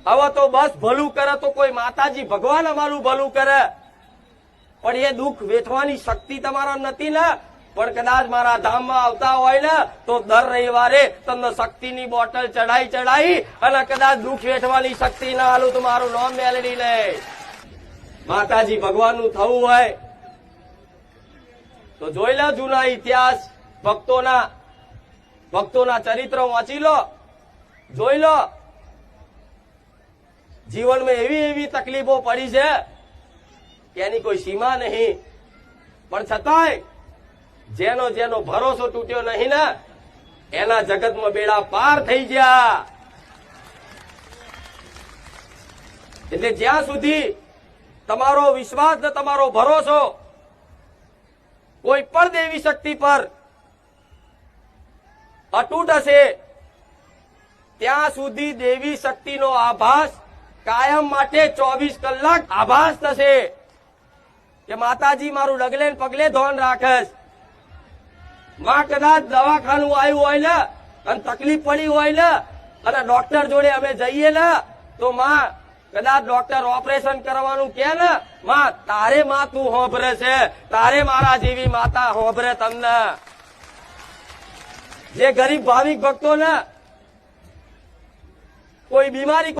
હવે તો બસ ભલું કરે તો કોઈ માતાજી ભગવાન અમારું ભલું કરે, પણ એ દુઃખ વેઠવાની શક્તિ તમારા નથી ને. પણ કદાચ મારા ધામમાં આવતા હોય ને તો દર રવિવારે તમને શક્તિની બોટલ ચડાઈ અને કદાચ દુઃખ વેઠવાની શક્તિ ના હાલું તો મારું નામ મેળવી લે. માતાજી ભગવાનનું થવું હોય તો જોઈ લો જૂના ઇતિહાસ, ભક્તોના ચરિત્ર વાંચી લો, જોઈ લો. જીવનમાં એવી તકલીફો પડી છે કે એની કોઈ સીમા નહીં, પણ છતાંય જેનો ભરોસો તૂટ્યો નહીં ને એના જગતમાં બેડા પાર થઈ ગયા. એટલે જ્યાં સુધી તમારો વિશ્વાસ ને તમારો ભરોસો કોઈ પણ દેવી શક્તિ પર અતૂટ હશે ત્યાં સુધી દેવી શક્તિનો આભાસ કાયમ માટે 24 કલાક આભાસ થશે કે માતાજી મારું ડગલે ને પગલે ધ્યાન રાખે. માં કદાચ દવાખાનું આવ્યું હોય ને અને તકલીફ પડી હોય ને અને ડોક્ટર જોડે અમે જઈએ ને તો માં કદાચ ડોક્ટર ઓપરેશન કરવાનું કે ને માં તારે માં તું હોભરે છે, તારે મારા જેવી માતા હોભરે તમને. જે ગરીબ ભાવિક ભક્તો ને કોઈ બીમારી